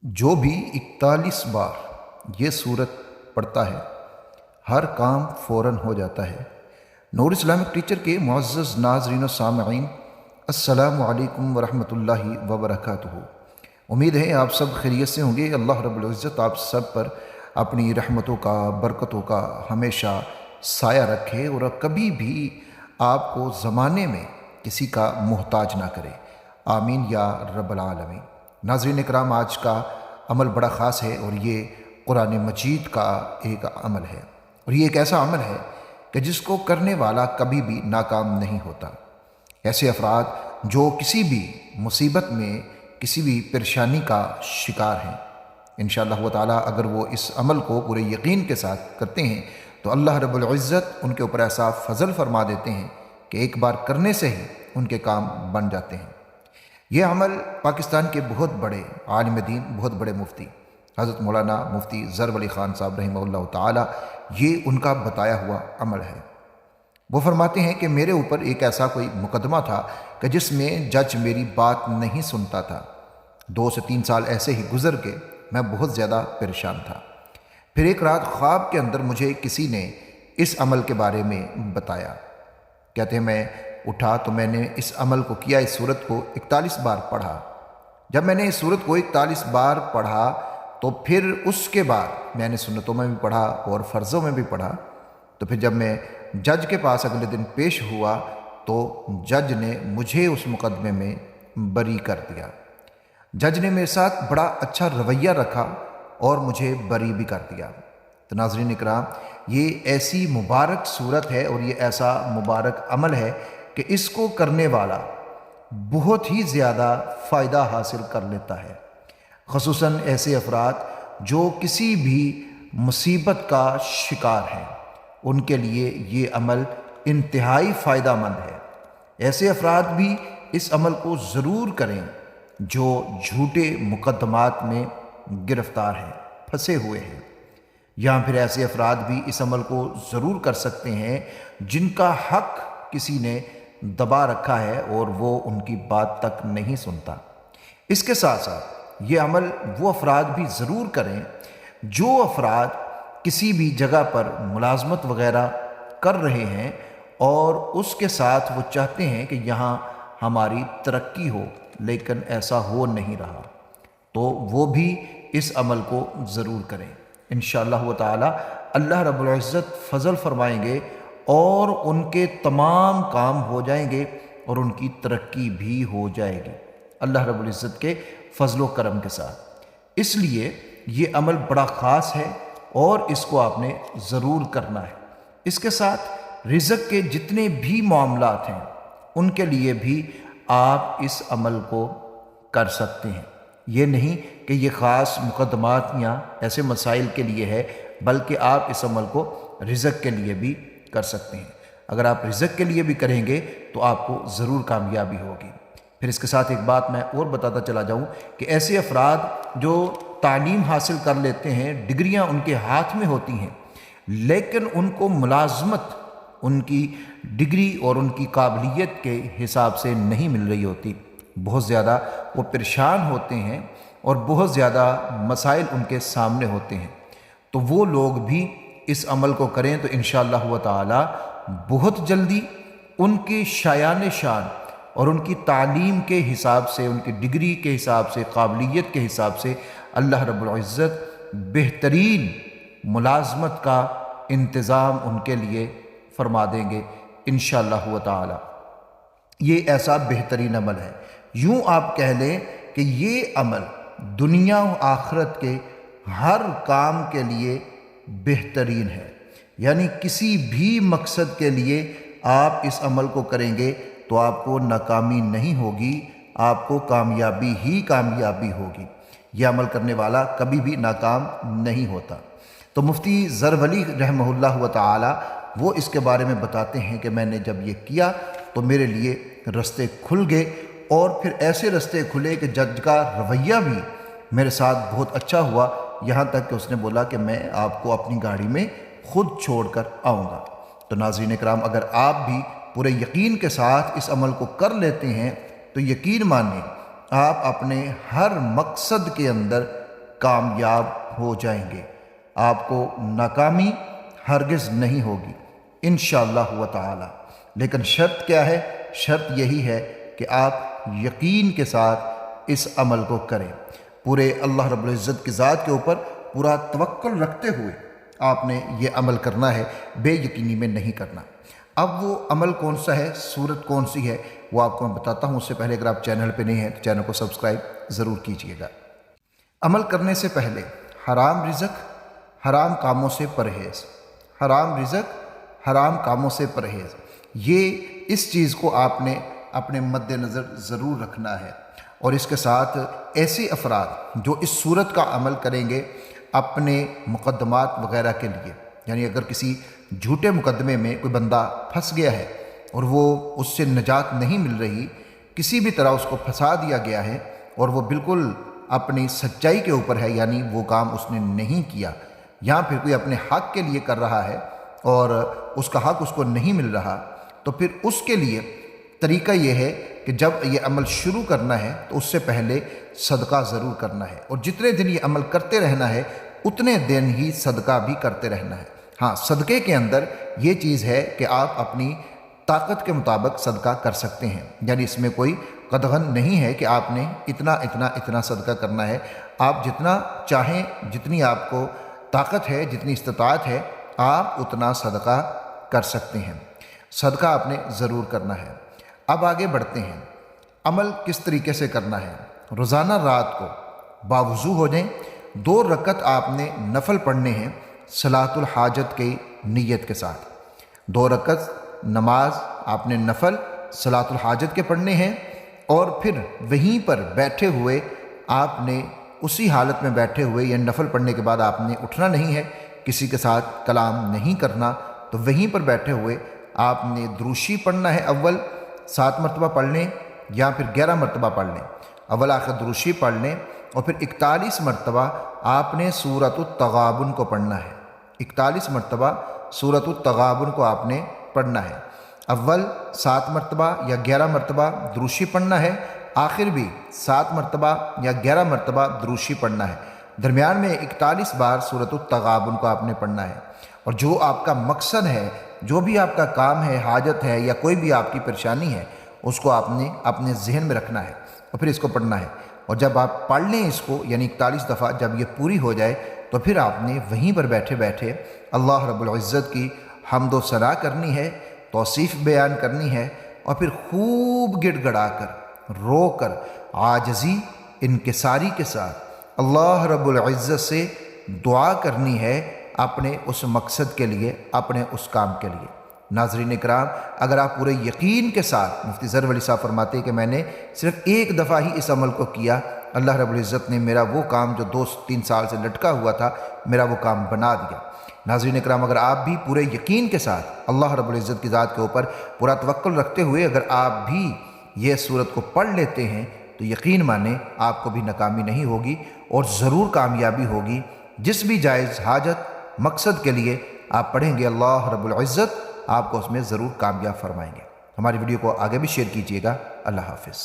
جو بھی 41 بار یہ صورت پڑھتا ہے ہر کام فوراً ہو جاتا ہے۔ نور اسلامک ٹیچر کے معزز ناظرین و سامعین، السلام علیکم ورحمۃ اللہ وبرکاتہ۔ امید ہے آپ سب خیریت سے ہوں گے۔ اللہ رب العزت آپ سب پر اپنی رحمتوں کا، برکتوں کا ہمیشہ سایہ رکھے اور کبھی بھی آپ کو زمانے میں کسی کا محتاج نہ کرے، آمین یا رب العالمین۔ ناظرین اکرام، آج کا عمل بڑا خاص ہے اور یہ قرآن مجید کا ایک عمل ہے، اور یہ ایک ایسا عمل ہے کہ جس کو کرنے والا کبھی بھی ناکام نہیں ہوتا۔ ایسے افراد جو کسی بھی مصیبت میں، کسی بھی پریشانی کا شکار ہیں، انشاءاللہ تعالی اگر وہ اس عمل کو پورے یقین کے ساتھ کرتے ہیں تو اللہ رب العزت ان کے اوپر ایسا فضل فرما دیتے ہیں کہ ایک بار کرنے سے ہی ان کے کام بن جاتے ہیں۔ یہ عمل پاکستان کے بہت بڑے عالم دین، بہت بڑے مفتی حضرت مولانا مفتی ظفر علی خان صاحب رحمہ اللہ تعالی، یہ ان کا بتایا ہوا عمل ہے۔ وہ فرماتے ہیں کہ میرے اوپر ایک ایسا کوئی مقدمہ تھا کہ جس میں جج میری بات نہیں سنتا تھا۔ 2 سے 3 سال ایسے ہی گزر کے میں بہت زیادہ پریشان تھا۔ پھر ایک رات خواب کے اندر مجھے کسی نے اس عمل کے بارے میں بتایا۔ کہتے ہیں میں اٹھا تو میں نے اس عمل کو کیا، اس صورت کو 41 بار پڑھا۔ جب میں نے اس صورت کو 41 بار پڑھا تو پھر اس کے بعد میں نے سنتوں میں بھی پڑھا اور فرضوں میں بھی پڑھا۔ تو پھر جب میں جج کے پاس اگلے دن پیش ہوا تو جج نے مجھے اس مقدمے میں بری کر دیا۔ جج نے میرے ساتھ بڑا اچھا رویہ رکھا اور مجھے بری بھی کر دیا۔ تو ناظرین اکرام، یہ ایسی مبارک صورت ہے اور یہ ایسا مبارک عمل ہے کہ اس کو کرنے والا بہت ہی زیادہ فائدہ حاصل کر لیتا ہے، خصوصاً ایسے افراد جو کسی بھی مصیبت کا شکار ہیں، ان کے لیے یہ عمل انتہائی فائدہ مند ہے۔ ایسے افراد بھی اس عمل کو ضرور کریں جو جھوٹے مقدمات میں گرفتار ہیں، پھنسے ہوئے ہیں، یا پھر ایسے افراد بھی اس عمل کو ضرور کر سکتے ہیں جن کا حق کسی نے دبا رکھا ہے اور وہ ان کی بات تک نہیں سنتا۔ اس کے ساتھ ساتھ یہ عمل وہ افراد بھی ضرور کریں جو افراد کسی بھی جگہ پر ملازمت وغیرہ کر رہے ہیں اور اس کے ساتھ وہ چاہتے ہیں کہ یہاں ہماری ترقی ہو لیکن ایسا ہو نہیں رہا، تو وہ بھی اس عمل کو ضرور کریں۔ انشاءاللہ تعالی اللہ رب العزت فضل فرمائیں گے اور ان کے تمام کام ہو جائیں گے اور ان کی ترقی بھی ہو جائے گی اللہ رب العزت کے فضل و کرم کے ساتھ۔ اس لیے یہ عمل بڑا خاص ہے اور اس کو آپ نے ضرور کرنا ہے۔ اس کے ساتھ رزق کے جتنے بھی معاملات ہیں ان کے لیے بھی آپ اس عمل کو کر سکتے ہیں۔ یہ نہیں کہ یہ خاص مقدمات یا ایسے مسائل کے لیے ہے، بلکہ آپ اس عمل کو رزق کے لیے بھی کر سکتے ہیں۔ اگر آپ رزق کے لیے بھی کریں گے تو آپ کو ضرور کامیابی ہوگی۔ پھر اس کے ساتھ ایک بات میں اور بتاتا چلا جاؤں کہ ایسے افراد جو تعلیم حاصل کر لیتے ہیں، ڈگریاں ان کے ہاتھ میں ہوتی ہیں، لیکن ان کو ملازمت ان کی ڈگری اور ان کی قابلیت کے حساب سے نہیں مل رہی ہوتی، بہت زیادہ وہ پریشان ہوتے ہیں اور بہت زیادہ مسائل ان کے سامنے ہوتے ہیں، تو وہ لوگ بھی اس عمل کو کریں تو انشاءاللہ تعالی بہت جلدی ان کے شایان شان اور ان کی تعلیم کے حساب سے، ان کی ڈگری کے حساب سے، قابلیت کے حساب سے اللہ رب العزت بہترین ملازمت کا انتظام ان کے لیے فرما دیں گے انشاءاللہ تعالی۔ یہ ایسا بہترین عمل ہے، یوں آپ کہہ لیں کہ یہ عمل دنیا و آخرت کے ہر کام کے لیے بہترین ہے، یعنی کسی بھی مقصد کے لیے آپ اس عمل کو کریں گے تو آپ کو ناکامی نہیں ہوگی، آپ کو کامیابی ہی کامیابی ہوگی۔ یہ عمل کرنے والا کبھی بھی ناکام نہیں ہوتا۔ تو مفتی ظفر علی رحمہ اللہ تعالی وہ اس کے بارے میں بتاتے ہیں کہ میں نے جب یہ کیا تو میرے لیے رستے کھل گئے، اور پھر ایسے رستے کھلے کہ جج کا رویہ بھی میرے ساتھ بہت اچھا ہوا، یہاں تک کہ اس نے بولا کہ میں آپ کو اپنی گاڑی میں خود چھوڑ کر آؤں گا۔ تو ناظرین اکرام، اگر آپ بھی پورے یقین کے ساتھ اس عمل کو کر لیتے ہیں تو یقین مانیں آپ اپنے ہر مقصد کے اندر کامیاب ہو جائیں گے، آپ کو ناکامی ہرگز نہیں ہوگی انشاءاللہ تعالی۔ لیکن شرط کیا ہے؟ شرط یہی ہے کہ آپ یقین کے ساتھ اس عمل کو کریں، پورے اللہ رب العزت کی ذات کے اوپر پورا توکل رکھتے ہوئے آپ نے یہ عمل کرنا ہے، بے یقینی میں نہیں کرنا۔ اب وہ عمل کون سا ہے، صورت کون سی ہے، وہ آپ کو میں بتاتا ہوں۔ اس سے پہلے اگر آپ چینل پہ نہیں ہیں تو چینل کو سبسکرائب ضرور کیجئے گا۔ عمل کرنے سے پہلے حرام رزق، حرام کاموں سے پرہیز، حرام رزق، حرام کاموں سے پرہیز، یہ اس چیز کو آپ نے اپنے مد نظر ضرور رکھنا ہے۔ اور اس کے ساتھ ایسے افراد جو اس صورت کا عمل کریں گے اپنے مقدمات وغیرہ کے لیے، یعنی اگر کسی جھوٹے مقدمے میں کوئی بندہ پھنس گیا ہے اور وہ اس سے نجات نہیں مل رہی، کسی بھی طرح اس کو پھنسا دیا گیا ہے اور وہ بالکل اپنی سچائی کے اوپر ہے، یعنی وہ کام اس نے نہیں کیا، یا پھر کوئی اپنے حق کے لیے کر رہا ہے اور اس کا حق اس کو نہیں مل رہا، تو پھر اس کے لیے طریقہ یہ ہے کہ جب یہ عمل شروع کرنا ہے تو اس سے پہلے صدقہ ضرور کرنا ہے، اور جتنے دن یہ عمل کرتے رہنا ہے اتنے دن ہی صدقہ بھی کرتے رہنا ہے۔ ہاں، صدقے کے اندر یہ چیز ہے کہ آپ اپنی طاقت کے مطابق صدقہ کر سکتے ہیں، یعنی اس میں کوئی قدغن نہیں ہے کہ آپ نے اتنا صدقہ کرنا ہے۔ آپ جتنا چاہیں، جتنی آپ کو طاقت ہے، جتنی استطاعت ہے، آپ اتنا صدقہ کر سکتے ہیں۔ صدقہ آپ نے ضرور کرنا ہے۔ اب آگے بڑھتے ہیں، عمل کس طریقے سے کرنا ہے۔ روزانہ رات کو باوضو ہو جائیں، 2 رکعت آپ نے نفل پڑھنے ہیں صلاۃ الحاجت کی نیت کے ساتھ۔ 2 رکعت نماز آپ نے نفل صلاۃ الحاجت کے پڑھنے ہیں، اور پھر وہیں پر بیٹھے ہوئے آپ نے اسی حالت میں بیٹھے ہوئے، یعنی نفل پڑھنے کے بعد آپ نے اٹھنا نہیں ہے، کسی کے ساتھ کلام نہیں کرنا، تو وہیں پر بیٹھے ہوئے آپ نے دروشی پڑھنا ہے۔ اول 7 مرتبہ پڑھ لیں یا پھر 11 مرتبہ پڑھ لیں، اول آخر دروشی پڑھ لیں، اور پھر 41 مرتبہ آپ نے سورۃ التغابن کو پڑھنا ہے۔ 41 مرتبہ سورۃ التغابن کو آپ نے پڑھنا ہے۔ اول 7 مرتبہ یا 11 مرتبہ دروشی پڑھنا ہے، آخر بھی 7 مرتبہ یا 11 مرتبہ دروشی پڑھنا ہے، درمیان میں 41 بار سورۃ التغابن کو آپ نے پڑھنا ہے۔ اور جو آپ کا مقصد ہے، جو بھی آپ کا کام ہے، حاجت ہے یا کوئی بھی آپ کی پریشانی ہے، اس کو آپ نے اپنے ذہن میں رکھنا ہے اور پھر اس کو پڑھنا ہے۔ اور جب آپ پڑھ لیں اس کو، یعنی 41 دفعہ جب یہ پوری ہو جائے، تو پھر آپ نے وہیں پر بیٹھے بیٹھے اللہ رب العزت کی حمد و ثنا کرنی ہے، توصیف بیان کرنی ہے، اور پھر خوب گڑ گڑا کر، رو کر، عاجزی، انکساری کے ساتھ اللہ رب العزت سے دعا کرنی ہے اپنے اس مقصد کے لیے، اپنے اس کام کے لیے۔ ناظرین اکرام، اگر آپ پورے یقین کے ساتھ، مفتی ظفر علی صاحب فرماتے ہیں کہ میں نے صرف 1 دفعہ ہی اس عمل کو کیا، اللہ رب العزت نے میرا وہ کام جو 2-3 سال سے لٹکا ہوا تھا، میرا وہ کام بنا دیا۔ ناظرین اکرام، اگر آپ بھی پورے یقین کے ساتھ اللہ رب العزت کی ذات کے اوپر پورا توکل رکھتے ہوئے اگر آپ بھی یہ صورت کو پڑھ لیتے ہیں تو یقین مانیں آپ کو بھی ناکامی نہیں ہوگی اور ضرور کامیابی ہوگی۔ جس بھی جائز حاجت، مقصد کے لیے آپ پڑھیں گے، اللہ رب العزت آپ کو اس میں ضرور کامیاب فرمائیں گے۔ ہماری ویڈیو کو آگے بھی شیئر کیجیے گا۔ اللہ حافظ۔